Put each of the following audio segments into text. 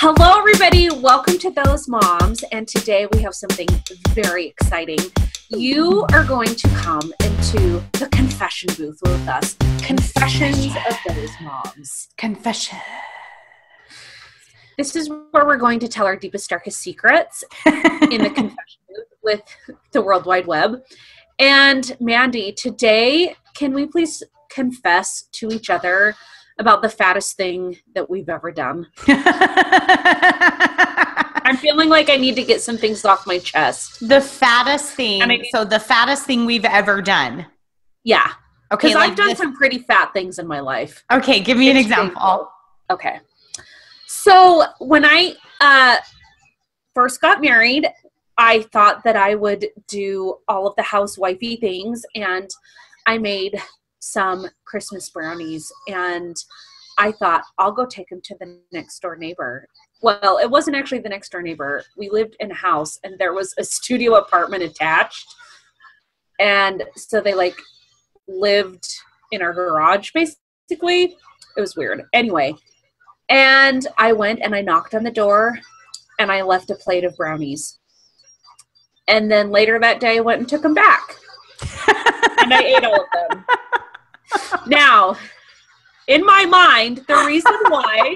Hello, everybody. Welcome to Those Moms. And today we have something very exciting. You are going to come into the confession booth with us. Confessions of Those Moms. Confession. This is where we're going to tell our deepest, darkest secrets in the confession booth with the World Wide Web. And Mandy, today, can we please confess to each other about the fattest thing that we've ever done? I'm feeling like I need to get some things off my chest. The fattest thing. So the fattest thing we've ever done. Yeah. Okay. Because I've done some pretty fat things in my life. Okay. Give me an example. Okay. So when I first got married, I thought that I would do all of the housewifey things, and I made some Christmas brownies, and I thought I'll go take them to the next door neighbor. Well, it wasn't actually the next door neighbor. We lived in a house and there was a studio apartment attached. And so they lived in our garage basically. It was weird. Anyway, and I went and I knocked on the door and I left a plate of brownies. And then later that day I went and took them back. And I ate all of them. Now, in my mind, the reason why...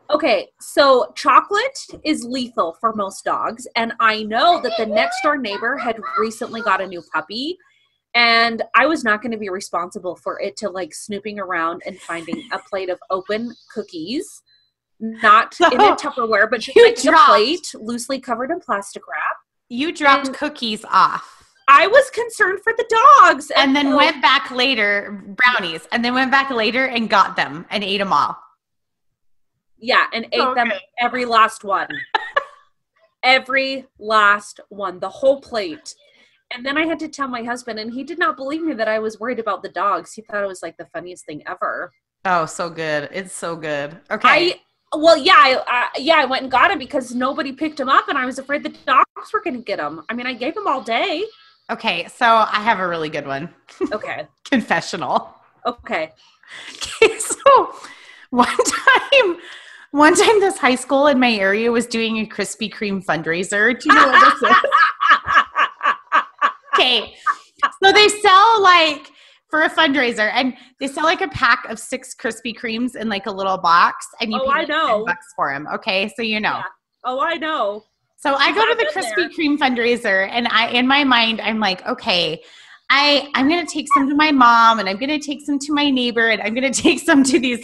Okay, so chocolate is lethal for most dogs, and I know that the next door neighbor had recently got a new puppy, and I was not going to be responsible for it to snooping around and finding a plate of open cookies, not in a Tupperware, but just a plate loosely covered in plastic wrap. You dropped cookies off. I was concerned for the dogs. And then went back later, brownies, and then went back later and got them and ate them all. Yeah, and ate them, every last one. Every last one, the whole plate. And then I had to tell my husband, and he did not believe me that I was worried about the dogs. He thought it was the funniest thing ever. Oh, so good. It's so good. Okay. I went and got him because nobody picked him up, and I was afraid the dogs were going to get him. I mean, I gave them all day. Okay, so I have a really good one. Okay. Confessional. Okay. Okay, so one time this high school in my area was doing a Krispy Kreme fundraiser. Do you know what this is? Okay, so they sell for a fundraiser, and they sell a pack of 6 Krispy Kremes in a little box, and you pay $10 for them. Okay, so you know. Yeah. Oh, I know. So I go to the Krispy Kreme fundraiser, and in my mind, I'm like, okay, I'm going to take some to my mom, and I'm going to take some to my neighbor, and I'm going to take some to these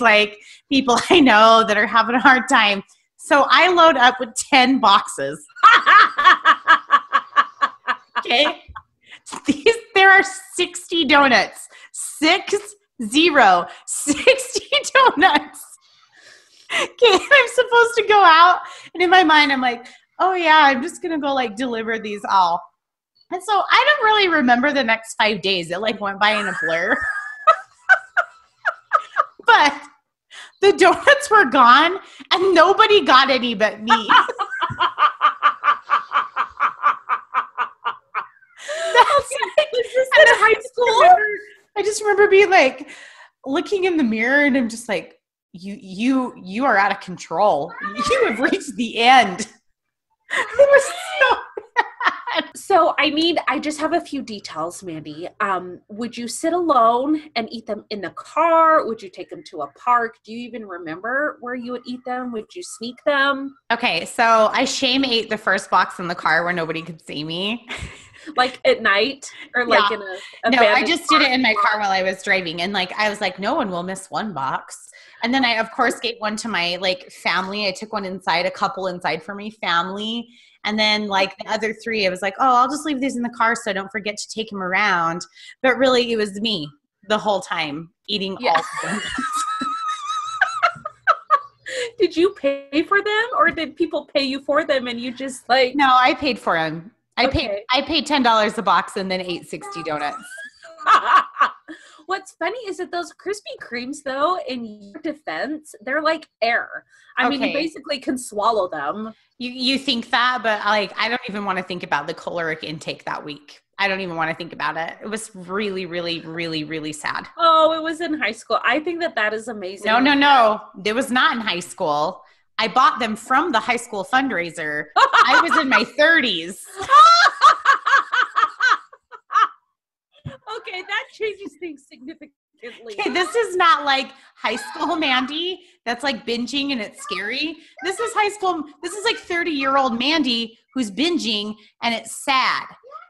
people I know that are having a hard time. So I load up with 10 boxes. Okay. There are 60 donuts. 60 donuts. Okay. I'm supposed to go out, and in my mind, I'm like, oh yeah, I'm just going to go deliver these all. And so I don't really remember the next 5 days. It went by in a blur. But the donuts were gone and nobody got any but me. Was this in high school? I just remember being looking in the mirror, and I'm just like, you are out of control. You have reached the end. It was so bad. So, I just have a few details, Mandy. Would you sit alone and eat them in the car? Would you take them to a park? Do you even remember where you would eat them? Would you sneak them? Okay, so I shame ate the first box in the car where nobody could see me. At night? Or in a No, I just did it in my car while I was driving. And I was like, no one will miss one box. And then I, of course, gave one to my family. I took one inside, a couple inside for my family. And then the other 3, I was like, oh, I'll just leave these in the car so I don't forget to take them around. But really, it was me the whole time eating all of them. Did you pay for them, or did people pay you for them and you just No, I paid for them. I Okay. paid $10 a box and then ate 60 donuts. What's funny is that those Krispy Kremes, though, in your defense, they're like air. I mean, you basically can swallow them. You think that, but like, I don't even want to think about the caloric intake that week. I don't even want to think about it. It was really, really, really, really sad. Oh, it was in high school. I think that is amazing. No. It was not in high school. I bought them from the high school fundraiser. I was in my 30s. Okay, that changes things significantly. Okay, this is not like high school Mandy that's like binging and it's scary. This is high school. This is like 30-year-old Mandy who's binging and it's sad.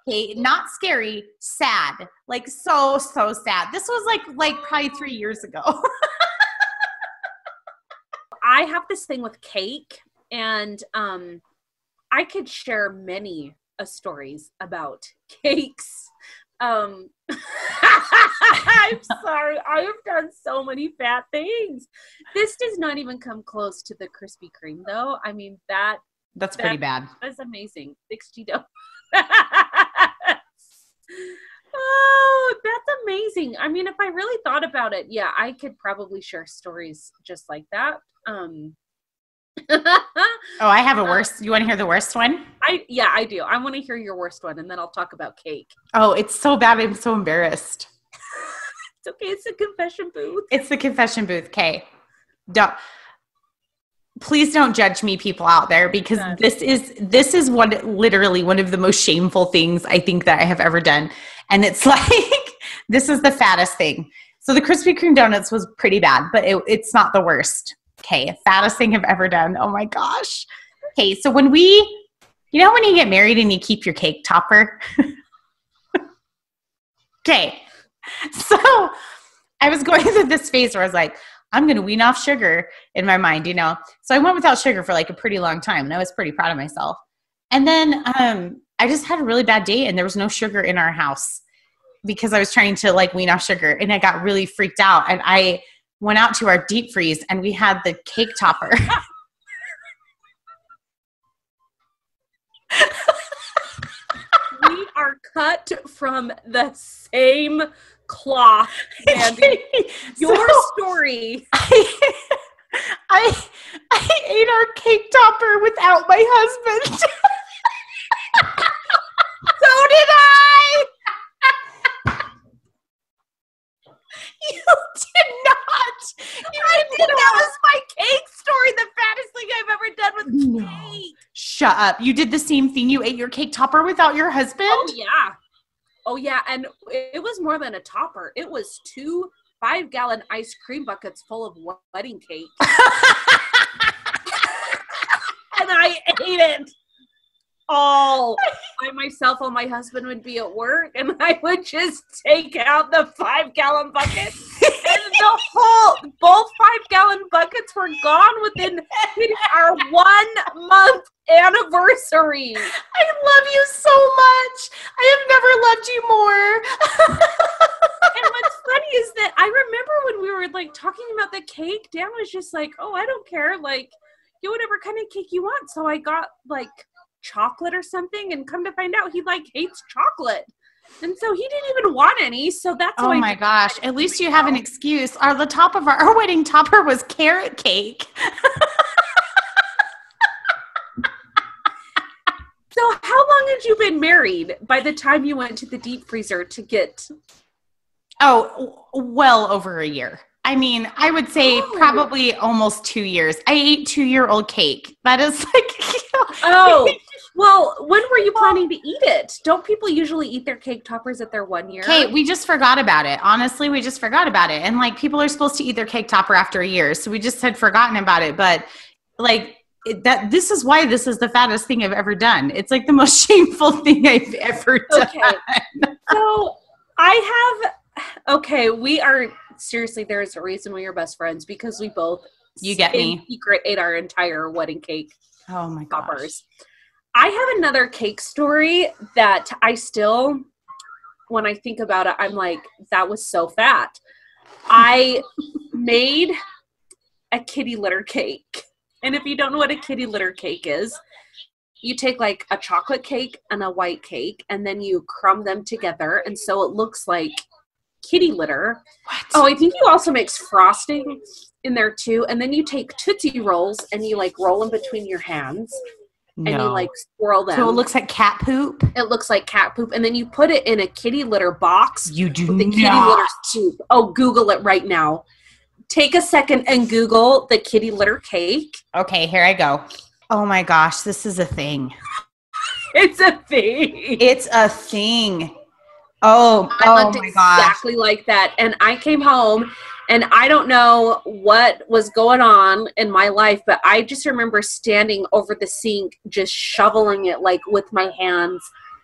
Okay, not scary, sad. Like so sad. This was like probably 3 years ago. I have this thing with cake, and I could share many stories about cakes. I'm sorry. I have done so many fat things. This does not even come close to the Krispy Kreme, though. I mean, that's pretty bad. That's amazing. 60 donuts. Oh, that's amazing. I mean, if I really thought about it, yeah, I could probably share stories just like that. Oh, I have a worse. You want to hear the worst one? I do. I want to hear your worst one, and then I'll talk about cake. Oh, it's so bad. I'm so embarrassed. It's okay. It's a confession booth. It's the confession booth. Okay. Please don't judge me, people out there, because this is literally one of the most shameful things I think that I have ever done. And it's like, this is the fattest thing. So the Krispy Kreme donuts was pretty bad, but it's not the worst. Okay. Fattest thing I've ever done. Oh my gosh. Okay. So when you get married and you keep your cake topper? Okay. So I was going through this phase where I was like, I'm going to wean off sugar in my mind, So I went without sugar for like a pretty long time, and I was pretty proud of myself. And then I just had a really bad day, and there was no sugar in our house because I was trying to like wean off sugar, and I got really freaked out. And I went out to our deep freeze, and we had the cake topper. We are cut from the same cloth, Mandy. Your story. I ate our cake topper without my husband. So did I. You did not. I did. That was my cake story. The fattest thing I've ever done with cake. Shut up. You did the same thing. You ate your cake topper without your husband? Oh, yeah. And it was more than a topper. It was 2 5-gallon ice cream buckets full of wedding cake. And I ate it all by myself while my husband would be at work. And I would just take out the 5-gallon bucket. And both 5-gallon buckets were gone within our 1 month anniversary. I love you so much. I have never loved you more. And what's funny is that I remember when we were like talking about the cake, Dan was just like, oh, I don't care. Like, get whatever kind of cake you want. So I got like chocolate or something, and come to find out he like hates chocolate. And so he didn't even want any. So that's oh my gosh. At least you have an excuse. The top of our wedding topper was carrot cake. So how long had you been married by the time you went to the deep freezer to get? Oh, well over a year. I mean, I would say probably almost 2 years. I ate 2-year-old cake. That is like, Oh, well, when were you planning to eat it? Don't people usually eat their cake toppers at their 1 year? Okay, we just forgot about it. Honestly, we just forgot about it. And like, people are supposed to eat their cake topper after a year. So we just had forgotten about it. But like, this is why this is the fattest thing I've ever done. It's like the most shameful thing I've ever done. Okay. So we are, seriously, there is a reason we are best friends, because we both secret ate our entire wedding cake. Oh my gosh. Toppers. I have another cake story that I still, when I think about it, I'm like, that was so fat. I made a kitty litter cake. And if you don't know what a kitty litter cake is, you take like a chocolate cake and a white cake, and then you crumb them together. And so it looks like kitty litter. What? Oh, I think you also mix frosting in there too. And then you take Tootsie Rolls and you like roll them between your hands. And you like swirl them. So it looks like cat poop? It looks like cat poop. And then you put it in a kitty litter box. You do with the not. kitty litter soup. Oh, Google it right now. Take a second and Google the kitty litter cake. Okay, here I go. Oh my gosh, this is a thing. It's a thing. It's a thing. Oh my gosh. Exactly like that. And I came home and I don't know what was going on in my life, but I just remember standing over the sink, just shoveling it like with my hands,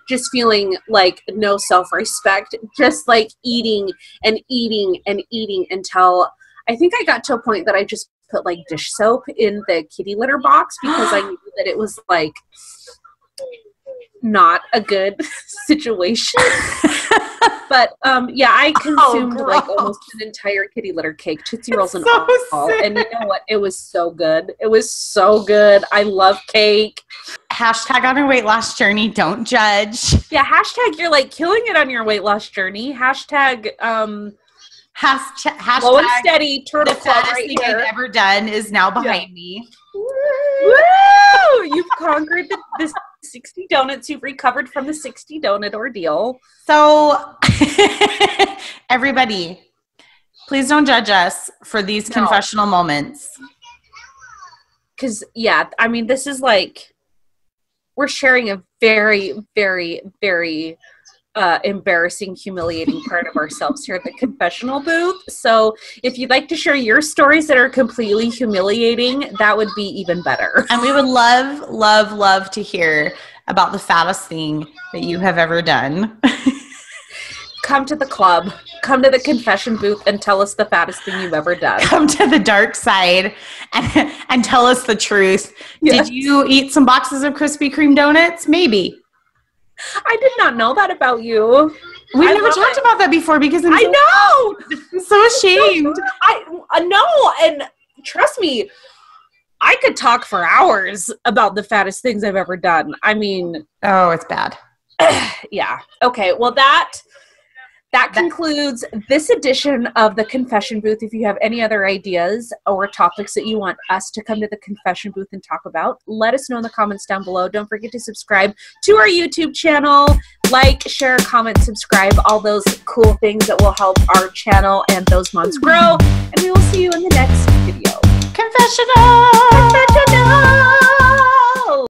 just feeling like no self-respect, just like eating and eating and eating until I think I got to a point that I just put like dish soap in the kitty litter box because I knew that it was like not a good situation. But yeah, I consumed like almost an entire kitty litter cake, Tootsie Rolls and all. And you know what? It was so good. It was so good. I love cake. Hashtag on your weight loss journey. Don't judge. Yeah. Hashtag you're like killing it on your weight loss journey. Hashtag Hashtag low and steady turtle the club fattest right thing here. I've ever done is now behind me. Woo! You've conquered the 60 donuts. You've recovered from the 60 donut ordeal. So everybody, please don't judge us for these confessional moments. Because, yeah, I mean, this is like, we're sharing a very, very, very embarrassing, humiliating part of ourselves here at the confessional booth. So if you'd like to share your stories that are completely humiliating, that would be even better. And we would love, love, love to hear about the fattest thing that you have ever done. Come to the club. Come to the confession booth and tell us the fattest thing you've ever done. Come to the dark side and tell us the truth. Yes. Did you eat some boxes of Krispy Kreme donuts? Maybe. I did not know that about you. We've never talked about that before because I know. I'm so ashamed. I know, and trust me, I could talk for hours about the fattest things I've ever done. I mean, oh, it's bad. Yeah. Okay. Well, that concludes this edition of the Confession Booth. If you have any other ideas or topics that you want us to come to the Confession Booth and talk about, let us know in the comments down below. Don't forget to subscribe to our YouTube channel. Like, share, comment, subscribe, all those cool things that will help our channel and those moms grow. And we will see you in the next video. Confessional! Confessional!